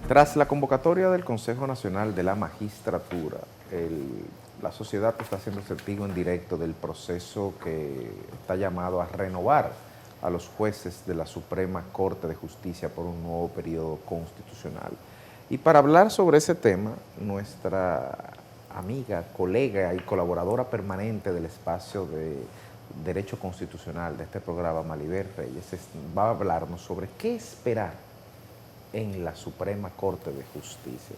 Tras la convocatoria del Consejo Nacional de la Magistratura, la sociedad está siendo testigo en directo del proceso que está llamado a renovar a los jueces de la Suprema Corte de Justicia por un nuevo periodo constitucional. Y para hablar sobre ese tema, nuestra amiga, colega y colaboradora permanente del espacio de Derecho Constitucional de este programa, Maribel Reyes, va a hablarnos sobre qué esperar en la Suprema Corte de Justicia.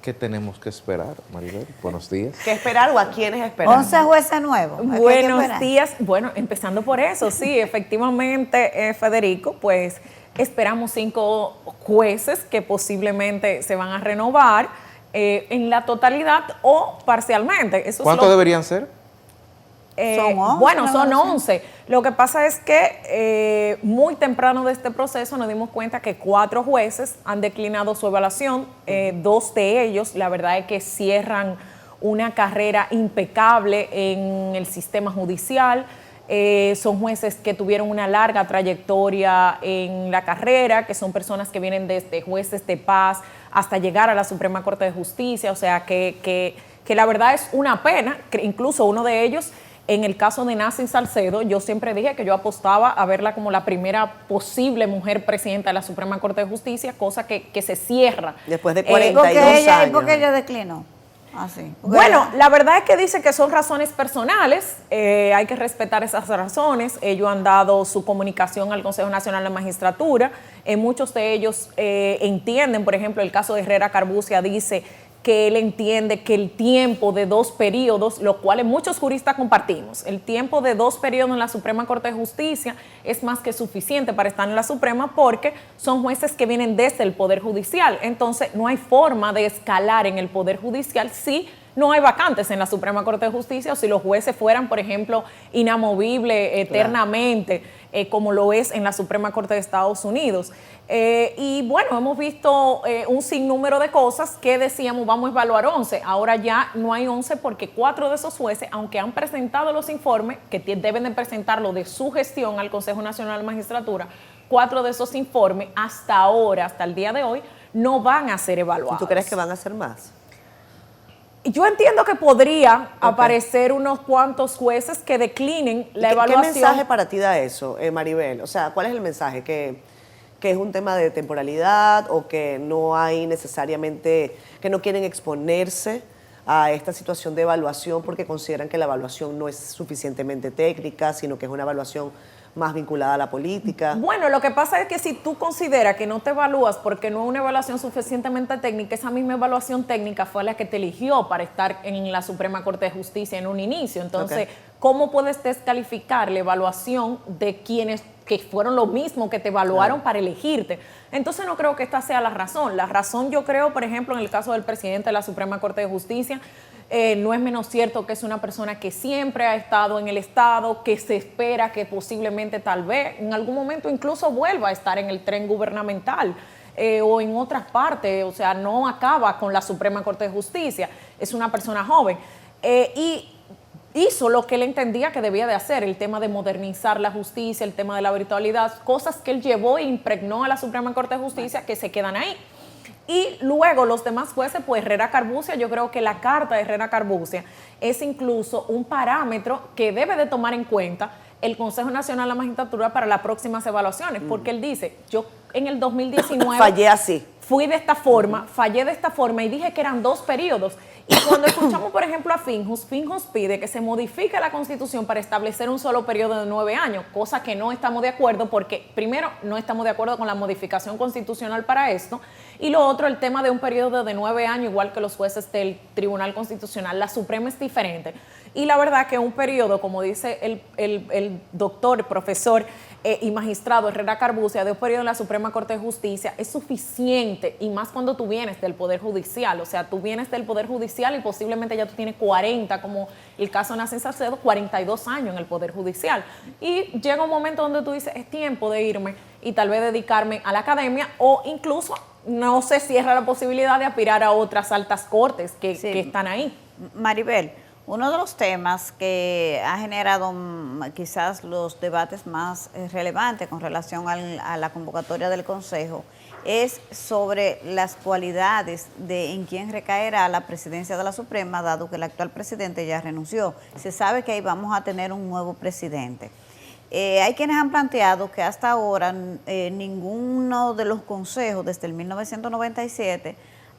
¿Qué tenemos que esperar, Maribel? Buenos días. ¿Qué esperar o a quiénes esperar? 11 jueces nuevos. Buenos días. Bueno, empezando por eso, sí, efectivamente, Federico, pues esperamos 5 jueces que posiblemente se van a renovar en la totalidad o parcialmente. ¿Cuántos deberían ser? Son 11, bueno, son 11. Lo que pasa es que muy temprano de este proceso nos dimos cuenta que 4 jueces han declinado su evaluación. 2 de ellos, la verdad es que cierran una carrera impecable en el sistema judicial. Son jueces que tuvieron una larga trayectoria en la carrera, que son personas que vienen desde jueces de paz hasta llegar a la Suprema Corte de Justicia. O sea, que la verdad es una pena, que incluso uno de ellos, en el caso de Nancy Salcedo, yo siempre dije que yo apostaba a verla como la primera posible mujer presidenta de la Suprema Corte de Justicia, cosa que se cierra. Después de 42 años. ¿Y por qué ella declinó? Bueno, la verdad es que dice que son razones personales, hay que respetar esas razones. Ellos han dado su comunicación al Consejo Nacional de Magistratura. Muchos de ellos entienden, por ejemplo, el caso de Herrera Carbucia dice que él entiende que el tiempo de 2 periodos, lo cual muchos juristas compartimos, el tiempo de 2 periodos en la Suprema Corte de Justicia es más que suficiente para estar en la Suprema porque son jueces que vienen desde el Poder Judicial. Entonces, no hay forma de escalar en el Poder Judicial si no hay vacantes en la Suprema Corte de Justicia o si los jueces fueran, por ejemplo, inamovibles eternamente, como lo es en la Suprema Corte de Estados Unidos. Y bueno, hemos visto un sinnúmero de cosas que decíamos vamos a evaluar 11. Ahora ya no hay 11 porque 4 de esos jueces, aunque han presentado los informes, que deben de presentarlo de su gestión al Consejo Nacional de Magistratura, 4 de esos informes hasta ahora, hasta el día de hoy, no van a ser evaluados. ¿Y tú crees que van a ser más? Yo entiendo que podría aparecer unos cuantos jueces que declinen la evaluación. ¿Qué mensaje para ti da eso, Maribel? O sea, ¿cuál es el mensaje? ¿Que es un tema de temporalidad o que no hay necesariamente, que no quieren exponerse a esta situación de evaluación porque consideran que la evaluación no es suficientemente técnica, sino que es una evaluación más vinculada a la política? Bueno, lo que pasa es que si tú consideras que no te evalúas porque no es una evaluación suficientemente técnica, esa misma evaluación técnica fue la que te eligió para estar en la Suprema Corte de Justicia en un inicio. Entonces, ¿cómo puedes descalificar la evaluación de quienes que fueron lo mismo que te evaluaron para elegirte? Entonces no creo que esta sea la razón. La razón, yo creo, por ejemplo, en el caso del presidente de la Suprema Corte de Justicia, no es menos cierto que es una persona que siempre ha estado en el Estado, que se espera que posiblemente tal vez en algún momento incluso vuelva a estar en el tren gubernamental o en otras partes, o sea, no acaba con la Suprema Corte de Justicia, es una persona joven y hizo lo que él entendía que debía de hacer, el tema de modernizar la justicia, el tema de la virtualidad, cosas que él llevó e impregnó a la Suprema Corte de Justicia que se quedan ahí. Y luego los demás jueces, pues Herrera Carbucia, yo creo que la carta de Herrera Carbucia es incluso un parámetro que debe de tomar en cuenta el Consejo Nacional de la Magistratura para las próximas evaluaciones, porque él dice, yo en el 2019 fallé así. Fui de esta forma, fallé de esta forma y dije que eran 2 periodos. Y cuando escuchamos, por ejemplo, a Finjus pide que se modifique la Constitución para establecer un solo periodo de 9 años, cosa que no estamos de acuerdo porque, primero, no estamos de acuerdo con la modificación constitucional para esto, y lo otro, el tema de un periodo de 9 años, igual que los jueces del Tribunal Constitucional. La Suprema es diferente. Y la verdad que un periodo, como dice el doctor, profesor y magistrado Herrera Carbucia, de un periodo en la Suprema Corte de Justicia es suficiente, y más cuando tú vienes del Poder Judicial. O sea, tú vienes del Poder Judicial y posiblemente ya tú tienes 40, como el caso de Nancy Salcedo, 42 años en el Poder Judicial. Y llega un momento donde tú dices, es tiempo de irme y tal vez dedicarme a la academia, o incluso no se cierra la posibilidad de aspirar a otras altas cortes que están ahí. Maribel, uno de los temas que ha generado quizás los debates más relevantes con relación a la convocatoria del Consejo es sobre las cualidades de en quién recaerá la presidencia de la Suprema, dado que el actual presidente ya renunció. Se sabe que ahí vamos a tener un nuevo presidente. Hay quienes han planteado que hasta ahora ninguno de los consejos desde el 1997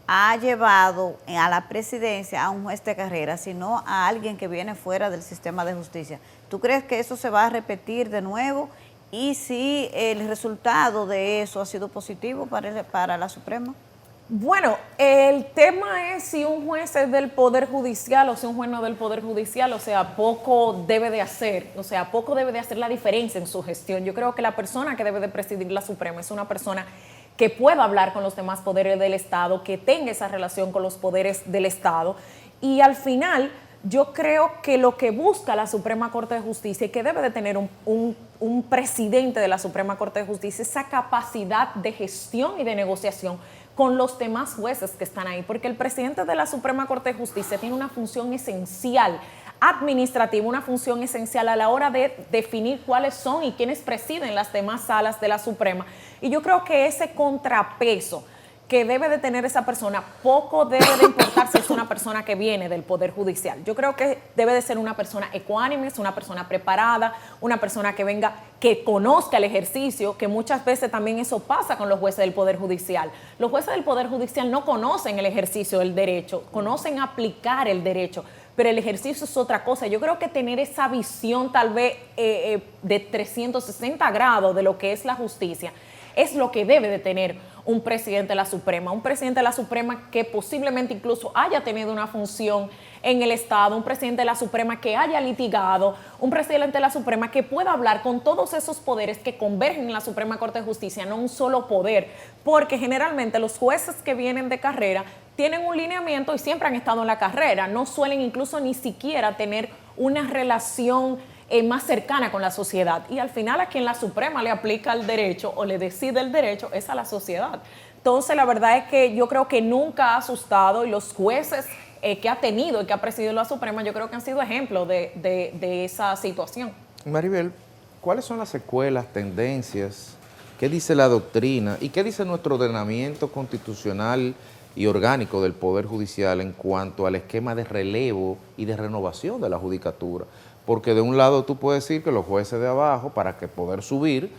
ha llevado a la presidencia a un juez de carrera, sino a alguien que viene fuera del sistema de justicia. ¿Tú crees que eso se va a repetir de nuevo? Y si el resultado de eso ha sido positivo para la Suprema. Bueno, el tema es si un juez es del Poder Judicial o si un juez no es del Poder Judicial, o sea, poco debe de hacer la diferencia en su gestión. Yo creo que la persona que debe de presidir la Suprema es una persona que pueda hablar con los demás poderes del Estado, que tenga esa relación con los poderes del Estado. Y al final, yo creo que lo que busca la Suprema Corte de Justicia y que debe de tener un presidente de la Suprema Corte de Justicia, esa capacidad de gestión y de negociación con los demás jueces que están ahí, porque el presidente de la Suprema Corte de Justicia tiene una función esencial administrativa, una función esencial a la hora de definir cuáles son y quiénes presiden las demás salas de la Suprema. Y yo creo que ese contrapeso que debe de tener esa persona, poco debe de importar si es una persona que viene del Poder Judicial. Yo creo que debe de ser una persona ecuánime, una persona preparada, una persona que venga, que conozca el ejercicio, que muchas veces también eso pasa con los jueces del Poder Judicial. Los jueces del Poder Judicial no conocen el ejercicio del derecho, conocen aplicar el derecho, pero el ejercicio es otra cosa. Yo creo que tener esa visión tal vez de 360 grados de lo que es la justicia es lo que debe de tener un presidente de la Suprema, un presidente de la Suprema que posiblemente incluso haya tenido una función en el Estado, un presidente de la Suprema que haya litigado, un presidente de la Suprema que pueda hablar con todos esos poderes que convergen en la Suprema Corte de Justicia, no un solo poder, porque generalmente los jueces que vienen de carrera tienen un lineamiento y siempre han estado en la carrera, no suelen incluso ni siquiera tener una relación más cercana con la sociedad. Y al final a quien la Suprema le aplica el derecho o le decide el derecho es a la sociedad. Entonces la verdad es que yo creo que nunca ha asustado, y los jueces que ha tenido y que ha presidido la Suprema yo creo que han sido ejemplos de esa situación. Maribel, ¿cuáles son las secuelas, tendencias? ¿Qué dice la doctrina? ¿Y qué dice nuestro ordenamiento constitucional y orgánico del Poder Judicial en cuanto al esquema de relevo y de renovación de la judicatura? Porque de un lado tú puedes decir que los jueces de abajo, para que poder subir,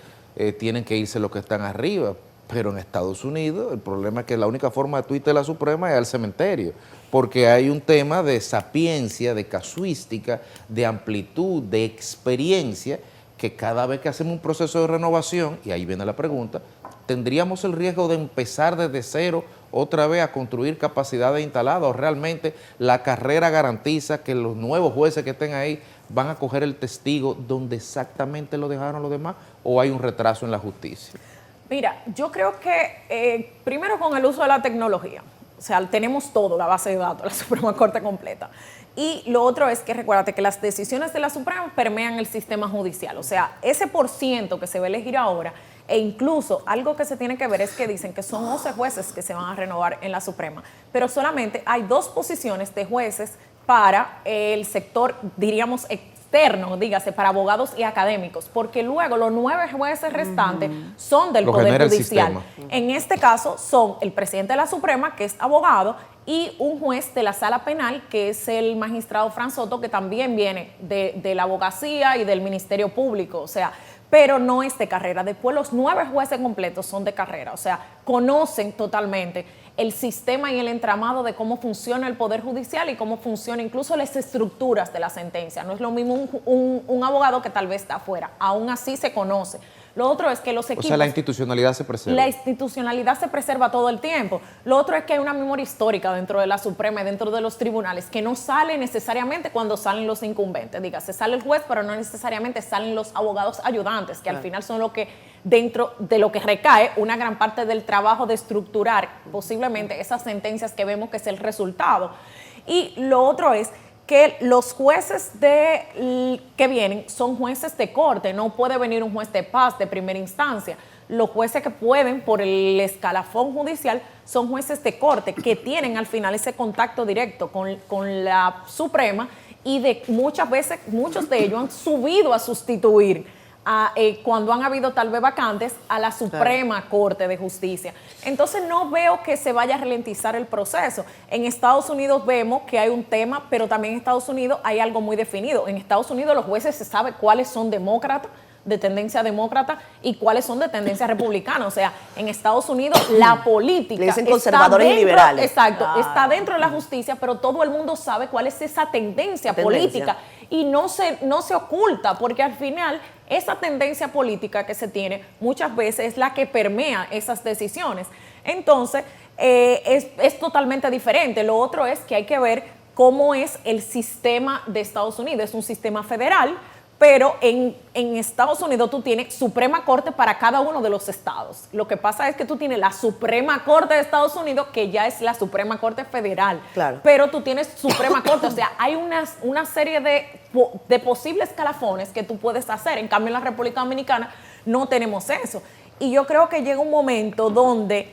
tienen que irse los que están arriba, pero en Estados Unidos el problema es que la única forma de tú irte a la Suprema es al cementerio, porque hay un tema de sapiencia, de casuística, de amplitud, de experiencia, que cada vez que hacemos un proceso de renovación, y ahí viene la pregunta, ¿tendríamos el riesgo de empezar desde cero otra vez a construir capacidades instaladas, o realmente la carrera garantiza que los nuevos jueces que estén ahí van a coger el testigo donde exactamente lo dejaron los demás, o hay un retraso en la justicia? Mira, yo creo que primero con el uso de la tecnología, o sea, tenemos todo, la base de datos, la Suprema Corte completa. Y lo otro es que recuérdate que las decisiones de la Suprema permean el sistema judicial, o sea, ese % que se va a elegir ahora, e incluso algo que se tiene que ver es que dicen que son 11 jueces que se van a renovar en la Suprema, pero solamente hay 2 posiciones de jueces para el sector, diríamos, externo, dígase, para abogados y académicos, porque luego los 9 jueces restantes son del Poder Judicial. En este caso son el presidente de la Suprema, que es abogado, y un juez de la Sala Penal, que es el magistrado Fran Soto, que también viene de la abogacía y del Ministerio Público, o sea, pero no es de carrera. Después los 9 jueces completos son de carrera, o sea, conocen totalmente el sistema y el entramado de cómo funciona el Poder Judicial y cómo funcionan incluso las estructuras de la sentencia. No es lo mismo un abogado que tal vez está afuera, aún así se conoce. Lo otro es que los equipos... O sea, la institucionalidad se preserva. La institucionalidad se preserva todo el tiempo. Lo otro es que hay una memoria histórica dentro de la Suprema y dentro de los tribunales que no sale necesariamente cuando salen los incumbentes. Dígase, sale el juez, pero no necesariamente salen los abogados ayudantes, que al final son lo que, dentro de lo que recae una gran parte del trabajo de estructurar posiblemente esas sentencias que vemos que es el resultado. Y lo otro es que los jueces que vienen son jueces de corte, no puede venir un juez de paz de primera instancia. Los jueces que pueden por el escalafón judicial son jueces de corte que tienen al final ese contacto directo con la Suprema, y de muchas veces muchos de ellos han subido a sustituir cuando han habido tal vez vacantes, a la Suprema Corte de Justicia. Entonces no veo que se vaya a ralentizar el proceso. En Estados Unidos vemos que hay un tema, pero también en Estados Unidos hay algo muy definido. En Estados Unidos los jueces se sabe cuáles son demócratas, de tendencia demócrata, y cuáles son de tendencia republicana. O sea, en Estados Unidos la política... Le dicen conservadores y liberales. Exacto, está dentro de la justicia, pero todo el mundo sabe cuál es esa tendencia política y no se oculta, porque al final esa tendencia política que se tiene muchas veces es la que permea esas decisiones. Entonces, es totalmente diferente. Lo otro es que hay que ver cómo es el sistema de Estados Unidos. Es un sistema federal, pero en Estados Unidos tú tienes Suprema Corte para cada uno de los estados. Lo que pasa es que tú tienes la Suprema Corte de Estados Unidos, que ya es la Suprema Corte Federal. Claro. Pero tú tienes Suprema Corte, o sea, hay una serie de posibles escalafones que tú puedes hacer. En cambio, en la República Dominicana no tenemos eso. Y yo creo que llega un momento donde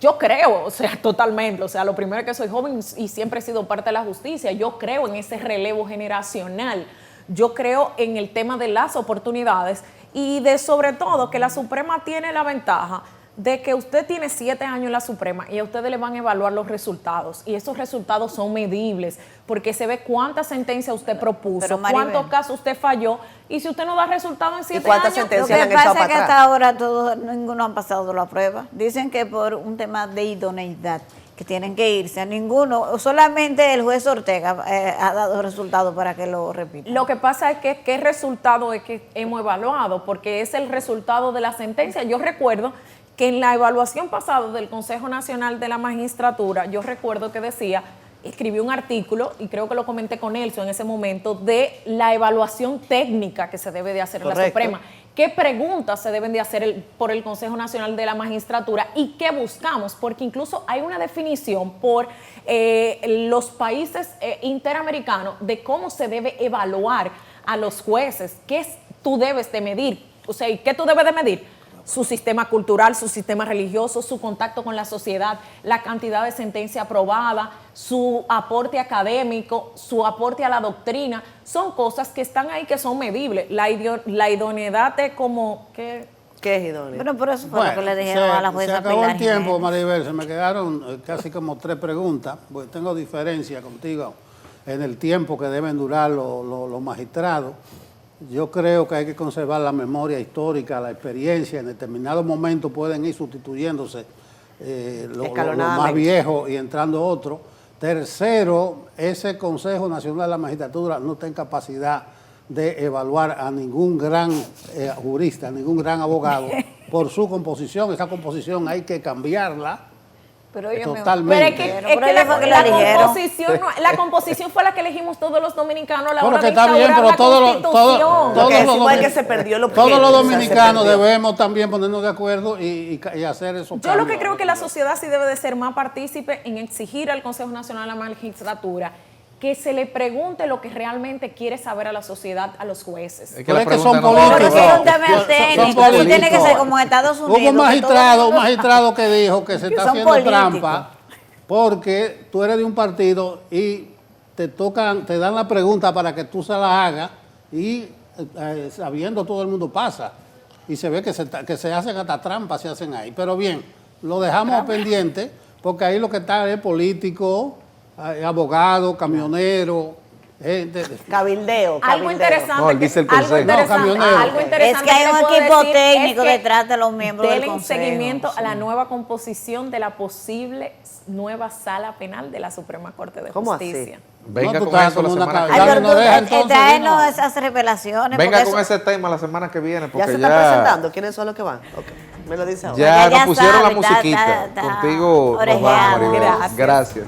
yo creo, o sea, totalmente, o sea, lo primero es que soy joven y siempre he sido parte de la justicia. Yo creo en ese relevo generacional. Yo creo en el tema de las oportunidades y de sobre todo que la Suprema tiene la ventaja de que usted tiene 7 años en la Suprema y a ustedes le van a evaluar los resultados y esos resultados son medibles porque se ve cuántas sentencias usted propuso, cuántos casos usted falló y si usted no da resultados en 7 años... Lo que pasa es que hasta ahora ninguno han pasado la prueba. Dicen que por un tema de idoneidad que tienen que irse, a ninguno, solamente el juez Ortega ha dado resultados para que lo repita. Lo que pasa es que qué resultado es que hemos evaluado, porque es el resultado de la sentencia. Yo recuerdo que en la evaluación pasada del Consejo Nacional de la Magistratura, yo recuerdo que decía, escribí un artículo, y creo que lo comenté con Nelson en ese momento, de la evaluación técnica que se debe de hacer en la Suprema. ¿Qué preguntas se deben de hacer por el Consejo Nacional de la Magistratura y qué buscamos? Porque incluso hay una definición por los países interamericanos de cómo se debe evaluar a los jueces. ¿Qué tú debes de medir? O sea, ¿qué tú debes de medir? Su sistema cultural, su sistema religioso, su contacto con la sociedad, la cantidad de sentencia aprobada, su aporte académico, su aporte a la doctrina, son cosas que están ahí que son medibles. La idoneidad es como que... ¿Qué es idóneo? Bueno, por eso fue lo que le dijeron a la jueza Se acabó Pilar el tiempo, Jiménez. Maribel, se me quedaron casi como 3 preguntas, porque tengo diferencia contigo en el tiempo que deben durar los magistrados. Yo creo que hay que conservar la memoria histórica, la experiencia. En determinados momentos pueden ir sustituyéndose los más viejos y entrando otros. Tercero, ese Consejo Nacional de la Magistratura no está en capacidad de evaluar a ningún gran jurista, a ningún gran abogado por su composición. Esa composición hay que cambiarla. Pero ellos totalmente. Pero es que la composición fue la que elegimos todos los dominicanos a la hora de instaurar la Constitución. Todos los dominicanos debemos también ponernos de acuerdo y hacer eso. Yo lo que creo que la sociedad sí debe de ser más partícipe en exigir al Consejo Nacional de la Magistratura que se le pregunte lo que realmente quiere saber a la sociedad, a los jueces. Es que son políticos. Pero es un tema técnico, eso tiene que ser como en Estados Unidos. Hubo un magistrado que dijo que se está haciendo trampa porque tú eres de un partido y te dan la pregunta para que tú se la hagas y sabiendo todo el mundo pasa. Y se ve que se hacen hasta trampas, se hacen ahí. Pero bien, lo dejamos pendiente porque ahí lo que está es político, abogado, camionero, cabildeo. Algo interesante. No, él dice el consejo. Algo interesante es que hay un equipo técnico detrás de los miembros del consejo. Denle seguimiento a la nueva composición de la posible nueva sala penal de la Suprema Corte de Justicia. Venga con eso la semana que viene. Tráenos esas revelaciones. Venga con ese tema la semana que viene. Porque ya se está presentando. ¿Quiénes son los que van? Okay. Me lo dice ahora. Ya nos pusieron la musiquita. Contigo nos vamos, Maribel. Gracias.